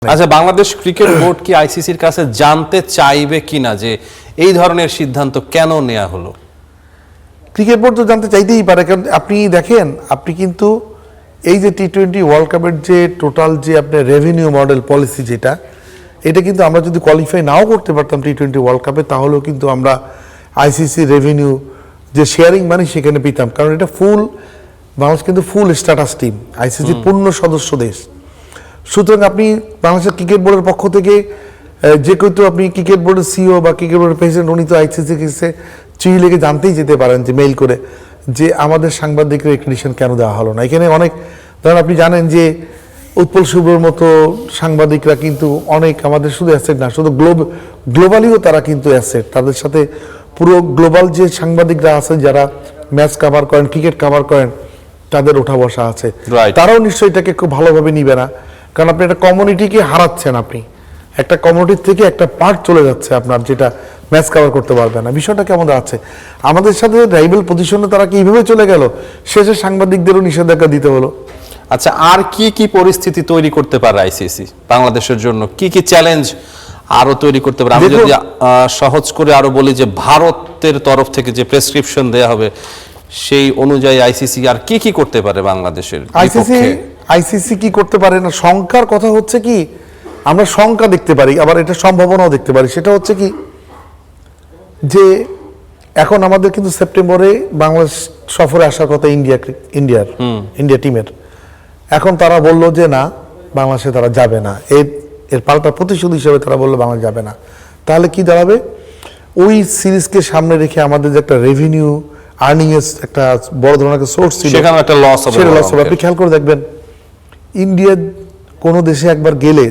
আচ্ছা, Bangladesh cricket board কি আইসিসির কাছে জানতে চাইবে কিনা যে এই ধরনের সিদ্ধান্ত কেন নেওয়া হলো? ক্রিকেট বোর্ড তো জানতে চাইতেই পারে, কারণ আপনি দেখেন, আপনি কিন্তু এই যে টি-20 ওয়ার্ল্ড কাপের যে টোটাল যে আপনার রেভিনিউ মডেল পলিসি যেটা, এটা কিন্তু আমরা যদি কোয়ালিফাই নাও করতে পারতাম টি-20 ওয়ার্ল্ড কাপে, তাহলেও কিন্তু আমরা আইসিসি রেভিনিউ যে শেয়ারিং মানি সেখানে পেতাম, কারণ এটা বাংলাদেশ কিন্তু ফুল স্ট্যাটাস টিম, আইসিসির পূর্ণ সদস্য দেশ। সুতরাং আপনি বাংলাদেশের ক্রিকেট বোর্ডের পক্ষ থেকে যে কেউ তো আপনি ক্রিকেট বোর্ডের সিইও বা ক্রিকেট বোর্ডের প্রেসিডেন্ট, উনি তো আইসিসি কাছে চিঠি লিখে জানতেই যেতে পারেন, যে মেইল করে, যে আমাদের সাংবাদিকদের রেকগনিশন কেন দেওয়া হলো না। এখানে অনেক, ধরেন আপনি জানেন যে উৎপল শুভ্রর মতো সাংবাদিকরা কিন্তু অনেক আমাদের শুধু অ্যাসেট না, শুধু গ্লোবালিও তারা কিন্তু অ্যাসেট। তাদের সাথে পুরো গ্লোবাল যে সাংবাদিকরা আছে যারা ম্যাচ কাভার করেন, ক্রিকেট কাভার করেন, তাদের ওঠা বসা আছে, তারাও নিশ্চয়ই এটাকে খুব ভালোভাবে নিবে না, কারণ আপনি একটা কমিউনিটিকে হারাচ্ছেন, আপনি একটা কমিউনিটির থেকে একটা পার্ট চলে যাচ্ছে আপনার, যেটা ম্যাচ কাভার করতে পারবে না। বিষয়টা কেমন আছে, আমাদের সাথে রাইভাল পজিশনে তারা কি এইভাবে চলে গেল, শেষে সাংবাদিকদেরও নিষেধাজ্ঞা দিতে হলো। আচ্ছা, আর কি কি পরিস্থিতি তৈরি করতে পারে আইসিসি বাংলাদেশের জন্য? কি কি চ্যালেঞ্জ আরো তৈরি করতে পারে? আমি যদি সহজ করে আরো বলি যে ভারতের তরফ থেকে যে প্রেসক্রিপশন দেয়া হবে সেই অনুযায়ী আইসিসি আর কি কি করতে পারে বাংলাদেশের? আইসিসি কি করতে পারে না, সংখ্যার কথা হচ্ছে কি, আমরা সংখ্যা দেখতে পারি, আবার এটা সম্ভাবনাও দেখতে পারি। সেটা হচ্ছে কি, যে এখন আমাদের কিন্তু সেপ্টেম্বরে বাংলাদেশ সফরে আসার কথা ইন্ডিয়া টিমের। এখন তারা বলল যে না, বাংলাদেশে তারা যাবে না, এর পাল্টা প্রতিশোধ হিসেবে তারা বললো বাংলাদেশ যাবে না। তাহলে কি দাঁড়াবে, ওই সিরিজকে সামনে রেখে আমাদের যে একটা রেভিনিউ আর্নিং এর একটা বড় ধরনের একটা সোর্স ছিল, সেখানে একটা লস হবে। আপনি খেয়াল করে দেখবেন, ইন্ডিয়া কোনো দেশে একবার গেলে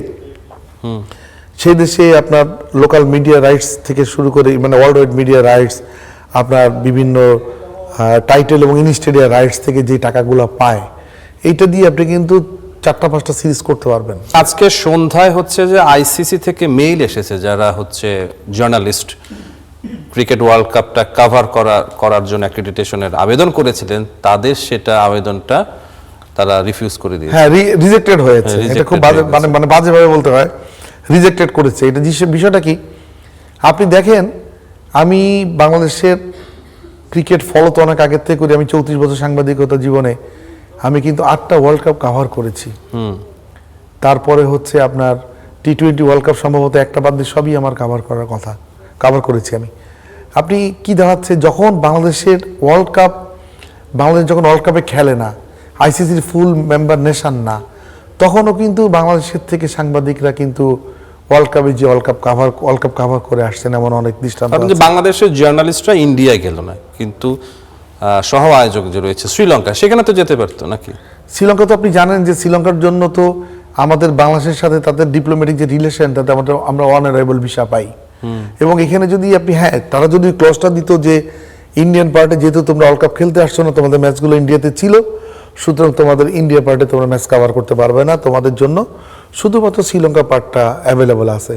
সেই দেশে আপনার লোকাল মিডিয়া রাইটস থেকে শুরু করে, মানে ওয়ার্ল্ড ওয়াইড মিডিয়া রাইটস, আপনার বিভিন্ন টাইটেল এবং ইনস্টেডিয়া রাইটস থেকে যে টাকাগুলো পায়, এইটা দিয়ে আপনি কিন্তু 4-5টা সিরিজ করতে পারবেন। আজকে সন্ধ্যায় হচ্ছে যে আইসিসি থেকে মেইল এসেছে, যারা হচ্ছে জার্নালিস্ট ক্রিকেট ওয়ার্ল্ড কাপটা কভার করার জন্য অ্যাক্রিডিটেশনের আবেদন করেছিলেন, তাদের সেটা আবেদনটা তারা রিফিউজ করে দিয়েছে। হ্যাঁ, রিজেক্টেড হয়েছে। এটা খুব বাজে, মানে বাজেভাবে বলতে হয়, রিজেক্টেড করেছে। এটা বিষয়টা কি, আপনি দেখেন, আমি বাংলাদেশের ক্রিকেট ফলো তো অনেক আগের থেকে করি। আমি 34 বছর সাংবাদিকতা জীবনে আমি কিন্তু 8টা ওয়ার্ল্ড কাপ কভার করেছি। তারপরে হচ্ছে আপনার টি-20 ওয়ার্ল্ড কাপ সম্ভবত একটা বাদ দিয়ে সবই আমার কভার করেছি আমি। আপনি কি দাঁড়াচ্ছে, যখন বাংলাদেশের বাংলাদেশ যখন ওয়ার্ল্ড কাপে খেলে না, আইসিসির ফুল মেম্বার নেশন না, তখনও কিন্তু বাংলাদেশের থেকে সাংবাদিকরা কিন্তু ওয়ার্ল্ড কাপ কাভার করে আসছেন, এমন অনেক দৃষ্টান্ত আছে। বাংলাদেশের জার্নালিস্টরা ইন্ডিয়ায় গেল না, কিন্তু সহ আয়োজক যে রয়েছে শ্রীলঙ্কা, সেখানে তো যেতে পারতো নাকি? শ্রীলঙ্কা তো আপনি জানেন যে শ্রীলঙ্কার জন্য তো আমাদের বাংলাদেশের সাথে তাদের ডিপ্লোম্যাটিক যে রিলেশন, তাতে আমরা অনারেবল ভিসা পাই। এবং এখানে যদি আপনি, হ্যাঁ, তারা যদি ক্লজটা দিত যে ইন্ডিয়ান পার্টে যেহেতু তোমরা ওয়ার্ল্ড কাপ খেলতে আসছো না, তোমাদের ম্যাচগুলো ইন্ডিয়াতে ছিল, সুতরাং তোমাদের ইন্ডিয়া পার্টে তোমরা ম্যাচ কভার করতে পারবে না, তোমাদের জন্য শুধুমাত্র শ্রীলঙ্কা পার্টটা অ্যাভেলেবল আছে।